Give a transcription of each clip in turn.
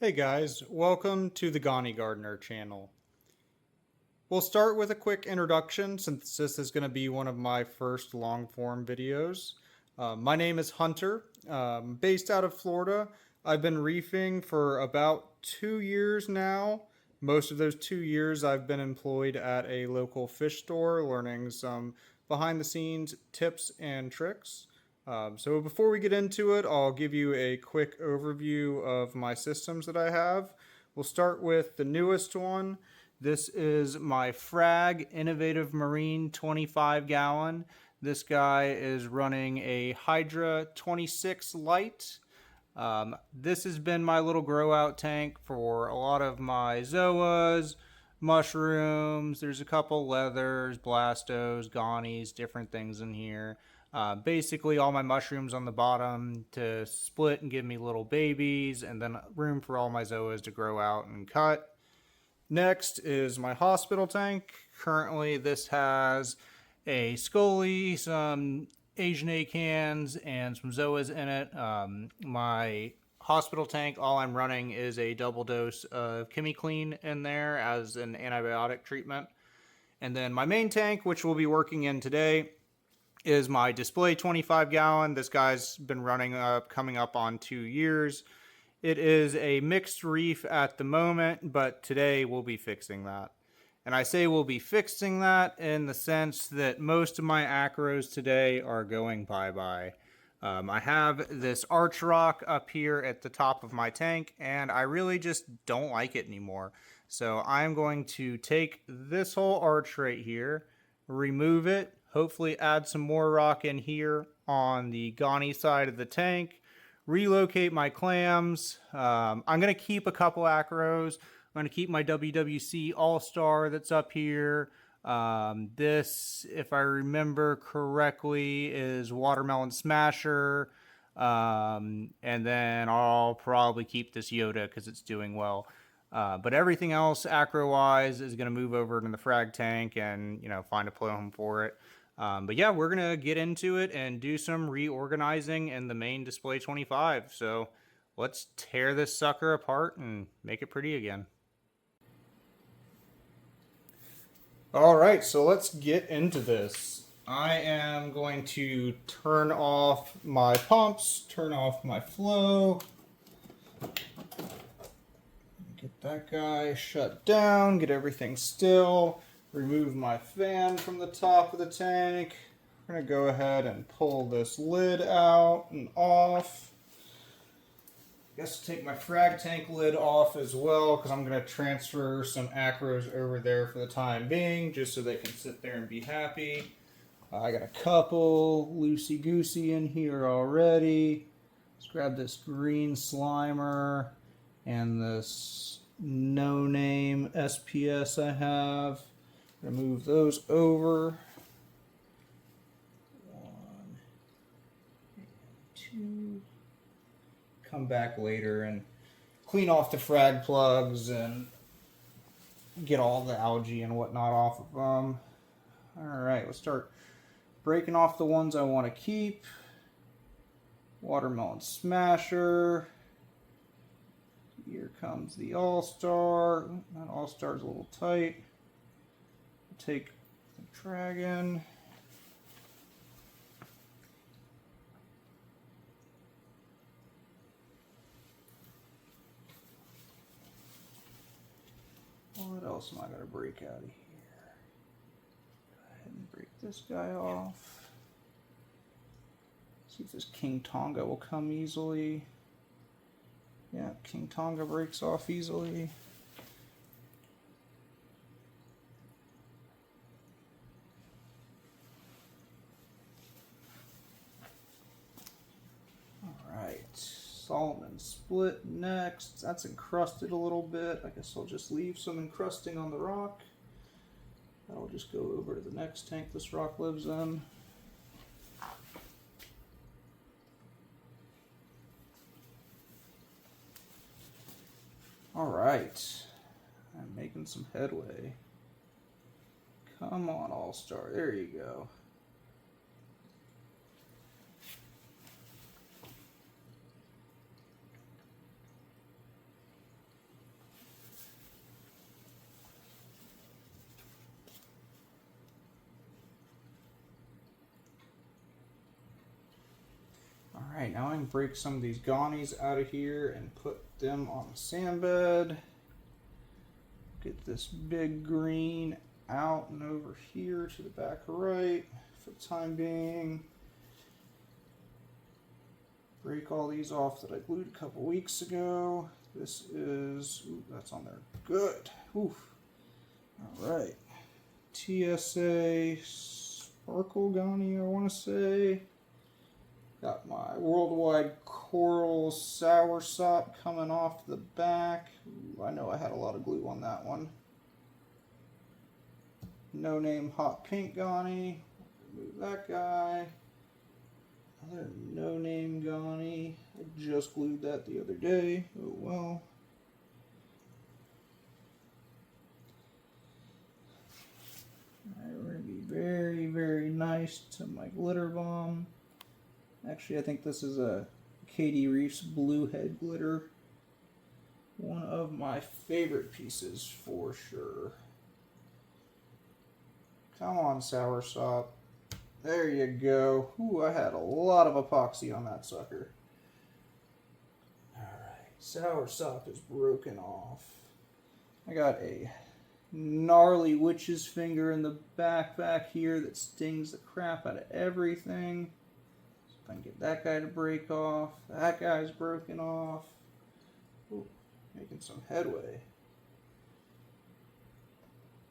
Hey guys, welcome to the Goni Gardener Channel. We'll start with a quick introduction since this is going to be one of my first long-form videos. My name is Hunter, based out of Florida. I've been reefing for about 2 years now. Most of those 2 years I've been employed at a local fish store learning some behind-the-scenes tips and tricks. So before we get into it, I'll give you a quick overview of my systems that I have. We'll start with the newest one. This is my Frag Innovative Marine 25 gallon. This guy is running a Hydra 26 light. This has been my little grow out tank for a lot of my zoas, mushrooms. There's a couple leathers, blastos, gonies, different things in here. Basically all my mushrooms on the bottom to split and give me little babies, and then room for all my zoas to grow out and cut. Next is my hospital tank. Currently this has a Scully, some Asian acans, and some zoas in it. My hospital tank, all I'm running is a double dose of ChemiClean in there as an antibiotic treatment. And then my main tank, which we'll be working in today, is my display 25 gallon. This guy's been running coming up on 2 years. It is a mixed reef at the moment, but today we'll be fixing that. And I say we'll be fixing that in the sense that most of my acros today are going bye-bye. I have this arch rock up here at the top of my tank, and I really just don't like it anymore. So I'm going to take this whole arch right here, remove it, hopefully add some more rock in here on the Goni side of the tank, relocate my clams. I'm going to keep a couple acros. I'm going to keep my WWC All-Star that's up here. This, if I remember correctly, is Watermelon Smasher. And then I'll probably keep this Yoda because it's doing well. But everything else, acro-wise, is going to move over to the frag tank and, find a play home for it. But yeah, we're going to get into it and do some reorganizing in the main display 25. So let's tear this sucker apart and make it pretty again. All right, so let's get into this. I am going to turn off my pumps, turn off my flow. Get that guy shut down, get everything still. Remove my fan from the top of the tank. We're going to go ahead and pull this lid out and off. I guess I'll take my frag tank lid off as well because I'm going to transfer some acros over there for the time being just so they can sit there and be happy. I got a couple loosey-goosey in here already. Let's grab this green slimer and this no-name SPS I have. I'm gonna move those over. 1 and 2. Come back later and clean off the frag plugs and get all the algae and whatnot off of them. Alright, let's start breaking off the ones I want to keep. Watermelon Smasher. Here comes the All-Star. That All-Star's a little tight. Take the dragon. What else am I going to break out of here? Go ahead and break this guy off. See if this King Tonga will come easily. Yeah, King Tonga breaks off easily. Solomon split next. That's encrusted a little bit. I guess I'll just leave some encrusting on the rock. That'll just go over to the next tank this rock lives in. Alright. I'm making some headway. Come on, All-Star. There you go. Alright, now I can break some of these Gonies out of here and put them on the sand bed. Get this big green out and over here to the back right for the time being. Break all these off that I glued a couple weeks ago. This is, ooh, that's on there. Good. Oof. Alright. TSA Sparkle Goni, I want to say. Got my Worldwide Coral Soursop coming off the back. Ooh, I know I had a lot of glue on that one. No Name Hot Pink Goni. Remove that guy. Another No Name Goni. I just glued that the other day. Oh well. Alright, we're going to be very, very nice to my glitter bomb. Actually, I think this is a Katie Reef's Blue Head Glitter. One of my favorite pieces for sure. Come on, Soursop. There you go. Ooh, I had a lot of epoxy on that sucker. Alright, Soursop is broken off. I got a gnarly witch's finger in the back here that stings the crap out of everything. If I can get that guy to break off. That guy's broken off. Ooh, making some headway.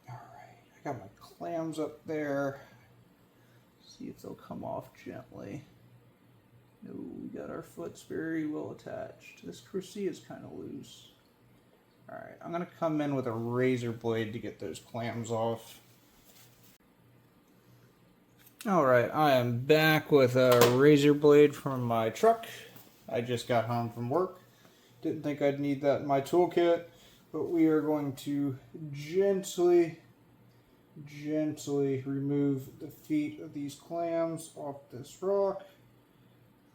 Alright, I got my clams up there. See if they'll come off gently. No, we got our foots very well attached. This Crucia is kind of loose. Alright, I'm going to come in with a razor blade to get those clams off. Alright, I am back with a razor blade from my truck. I just got home from work. Didn't think I'd need that in my toolkit, but we are going to gently remove the feet of these clams off this rock.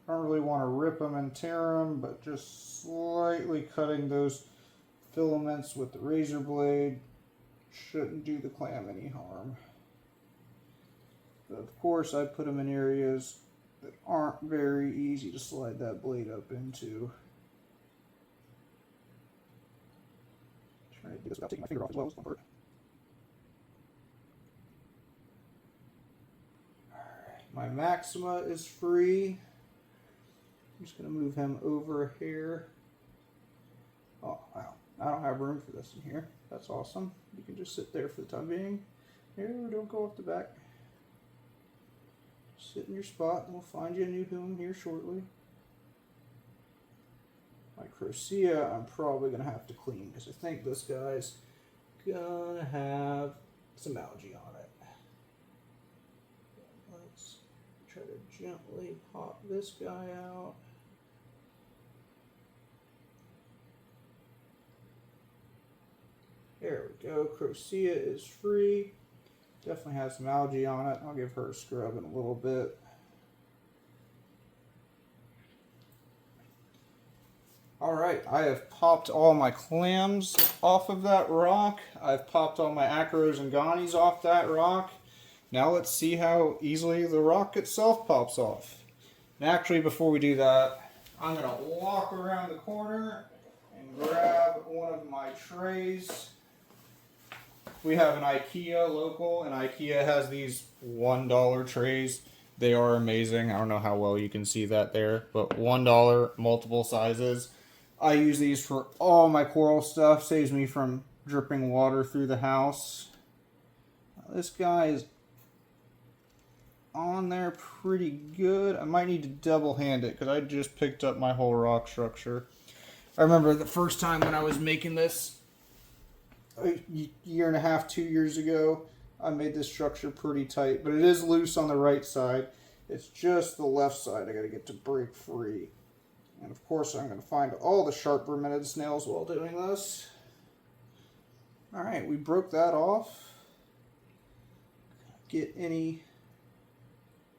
I don't really want to rip them and tear them, but just slightly cutting those filaments with the razor blade shouldn't do the clam any harm. But of course, I put them in areas that aren't very easy to slide that blade up into. Try to do this without taking my finger off as well. Alright, my Maxima is free. I'm just going to move him over here. Oh, wow. I don't have room for this in here. That's awesome. You can just sit there for the time being. Here, don't go off the back. Sit in your spot and we'll find you a new home here shortly. My Crucia I'm probably going to have to clean because I think this guy's going to have some algae on it. Let's try to gently pop this guy out. There we go. Crucia is free. Definitely has some algae on it. I'll give her a scrub in a little bit. Alright, I have popped all my clams off of that rock. I've popped all my acros and Gonies off that rock. Now let's see how easily the rock itself pops off. And actually, before we do that, I'm going to walk around the corner and grab one of my trays. We have an IKEA local, and IKEA has these $1 trays. They are amazing. I don't know how well you can see that there, but $1, multiple sizes. I use these for all my coral stuff. Saves me from dripping water through the house. This guy is on there pretty good. I might need to double hand it because I just picked up my whole rock structure. I remember the first time when I was making this, a year and a half, 2 years ago, I made this structure pretty tight, but it is loose on the right side. It's just the left side I got to get to break free. And of course I'm going to find all the sharp verminid snails while doing this. Alright, we broke that off. Get any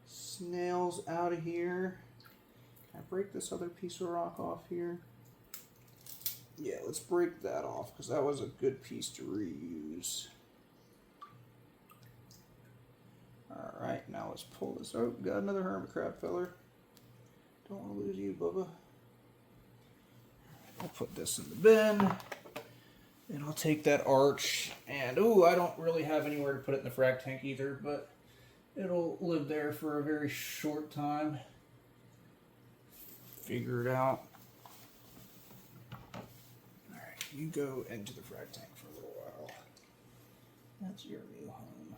snails out of here. Can I break this other piece of rock off here? Yeah, let's break that off because that was a good piece to reuse. Alright, now let's pull this. Oh, got another hermit crab filler. Don't want to lose you, Bubba. I'll put this in the bin. And I'll take that arch. And, ooh, I don't really have anywhere to put it in the frag tank either, but it'll live there for a very short time. Figure it out. Alright, you go into the frag tank for a little while. That's your new home.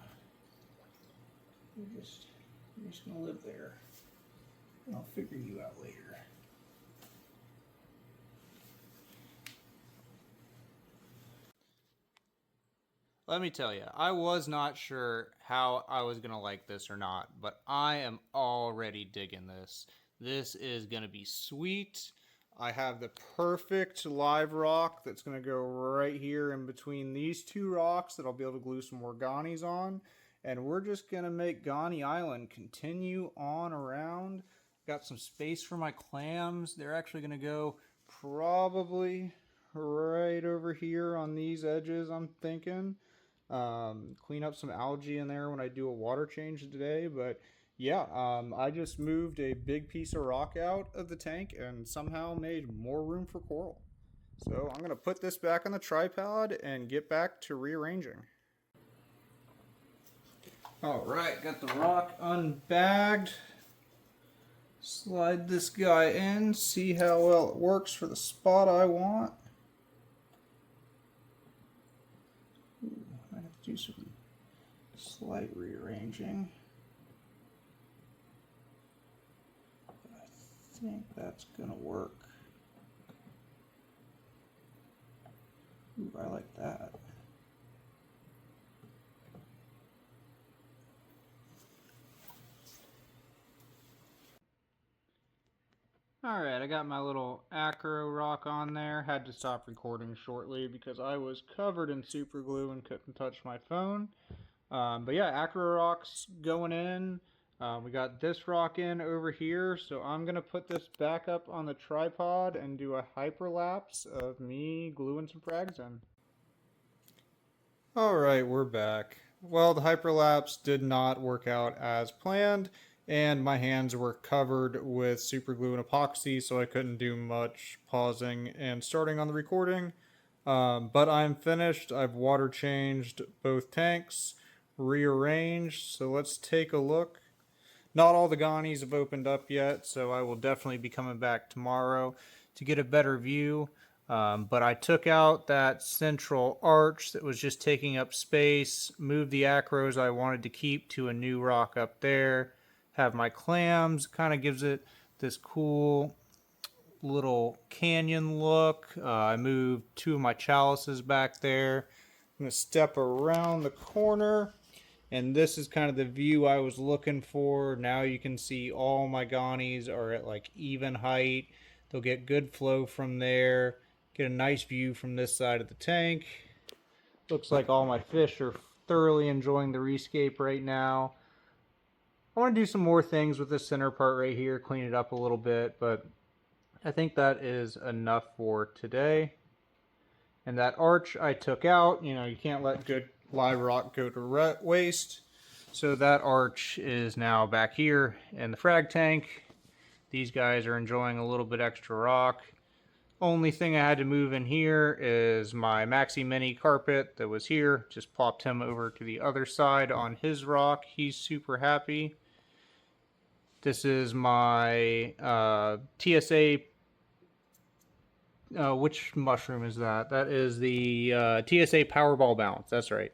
You're just gonna live there. And I'll figure you out later. Let me tell you, I was not sure how I was going to like this or not, but I am already digging this. This is going to be sweet. I have the perfect live rock that's going to go right here in between these two rocks that I'll be able to glue some more Gonis on. And we're just going to make Goni Island continue on around. Got some space for my clams. They're actually going to go probably right over here on these edges, I'm thinking. Clean up some algae in there when I do a water change today, but yeah, I just moved a big piece of rock out of the tank and somehow made more room for coral. So I'm going to put this back on the tripod and get back to rearranging. Alright, got the rock unbagged. Slide this guy in, see how well it works for the spot I want. Do some slight rearranging. But I think that's gonna work. Ooh, I like that. Alright, I got my little acro rock on there. Had to stop recording shortly because I was covered in super glue and couldn't touch my phone. But yeah, acro rock's going in. We got this rock in over here, so I'm going to put this back up on the tripod and do a hyperlapse of me gluing some frags in. Alright, we're back. Well, the hyperlapse did not work out as planned, and my hands were covered with super glue and epoxy, so I couldn't do much pausing and starting on the recording. But I'm finished. I've water changed both tanks, rearranged, so let's take a look. Not all the Gonis have opened up yet, so I will definitely be coming back tomorrow to get a better view. But I took out that central arch that was just taking up space, moved the acros I wanted to keep to a new rock up there, have my clams, kind of gives it this cool little canyon look. I moved two of my chalices back there. I'm going to step around the corner, and this is kind of the view I was looking for. Now you can see all my Gonis are at like even height. They'll get good flow from there. Get a nice view from this side of the tank. Looks like all my fish are thoroughly enjoying the Rescape right now. I want to do some more things with this center part right here, clean it up a little bit, but I think that is enough for today. And that arch I took out, you know, you can't let good live rock go to waste. So that arch is now back here in the frag tank. These guys are enjoying a little bit extra rock. Only thing I had to move in here is my Maxi Mini carpet that was here. Just plopped him over to the other side on his rock. He's super happy. This is my TSA. Which mushroom is that? That is the TSA Powerball Bounce. That's right.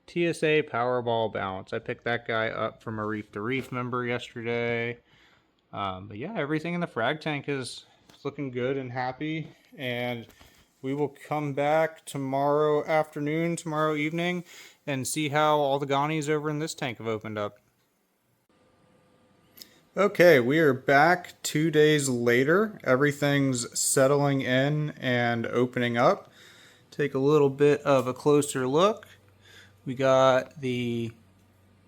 TSA Powerball Bounce. I picked that guy up from a Reef to Reef member yesterday. But yeah, everything in the frag tank is looking good and happy, and we will come back tomorrow afternoon, tomorrow evening, and see how all the Gonis over in this tank have opened up. Okay, we are back 2 days later. Everything's settling in and opening up. Take a little bit of a closer look. We got the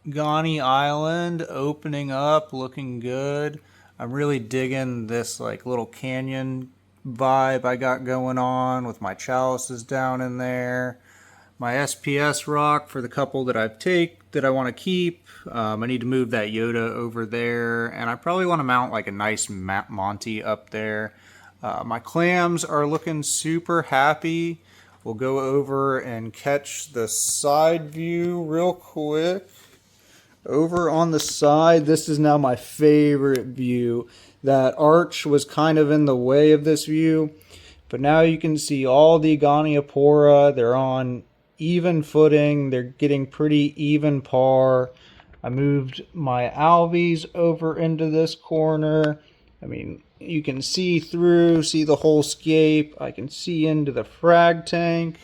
Goni Island opening up, looking good. I'm really digging this like little canyon vibe I got going on with my chalices down in there. My SPS rock for the couple that I've that I want to keep. I need to move that Yoda over there, and I probably want to mount like a nice Monty up there. My clams are looking super happy. We'll go over and catch the side view real quick. Over on the side, this is now my favorite view. That arch was kind of in the way of this view, but now you can see all the Goniopora. They're on even footing. They're getting pretty even par. I moved my alves over into this corner. I mean, you can see through, see the whole scape. I can see into the frag tank.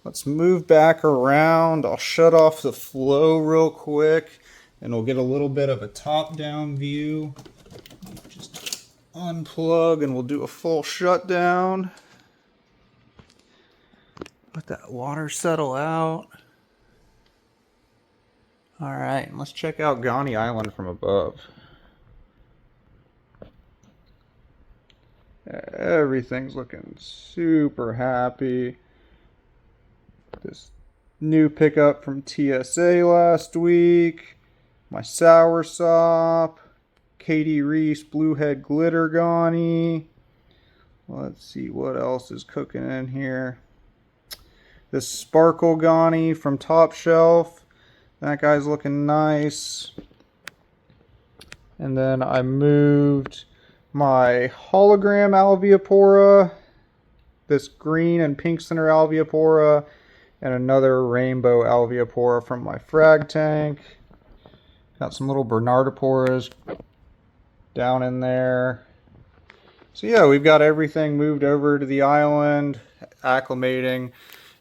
Let's move back around. I'll shut off the flow real quick, and we'll get a little bit of a top-down view. Just unplug, and we'll do a full shutdown. Let that water settle out. All right, let's check out Goni Island from above. Everything's looking super happy. This new pickup from TSA last week. My soursop. Katie Reef's Bluehead Glitter Goni. Let's see what else is cooking in here. This Sparkle Goni from Top Shelf. That guy's looking nice. And then I moved my hologram Alveopora, this green and pink center Alveopora, and another rainbow Alveopora from my frag tank. Got some little Bernardoporas down in there. So yeah, we've got everything moved over to the island, acclimating.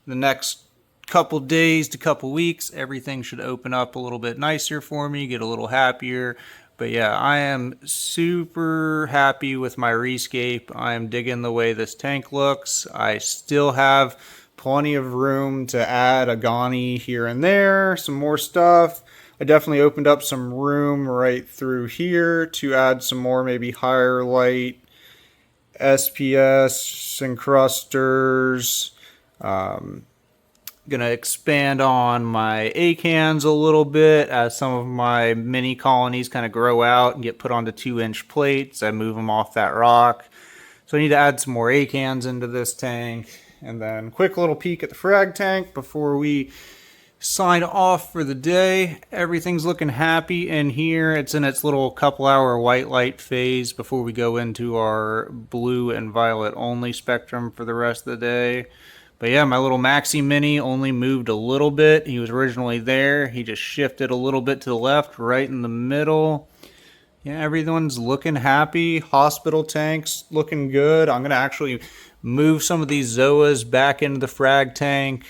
The next couple days to couple weeks, everything should open up a little bit nicer for me, get a little happier. But yeah, I am super happy with my Rescape. I am digging the way this tank looks. I still have plenty of room to add a Goni here and there, some more stuff. I definitely opened up some room right through here to add some more maybe higher light SPS encrusters. Gonna expand on my acans a little bit as some of my mini colonies kind of grow out and get put onto 2-inch plates. I move them off that rock. So I need to add some more acans into this tank. And then quick little peek at the frag tank before we sign off for the day. Everything's looking happy in here. It's in its little couple hour white light phase before we go into our blue and violet only spectrum for the rest of the day. But yeah, my little Maxi Mini only moved a little bit. He was originally there. He just shifted a little bit to the left, right in the middle. Yeah, everyone's looking happy. Hospital tanks looking good. I'm going to actually move some of these Zoas back into the frag tank.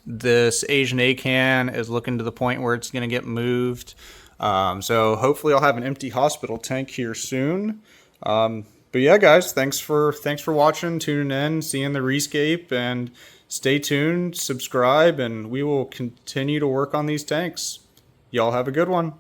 This Asian Acan is looking to the point where it's going to get moved. So hopefully I'll have an empty hospital tank here soon. But yeah, guys, thanks for watching, tuning in, seeing the Rescape, and stay tuned, subscribe, and we will continue to work on these tanks. Y'all have a good one.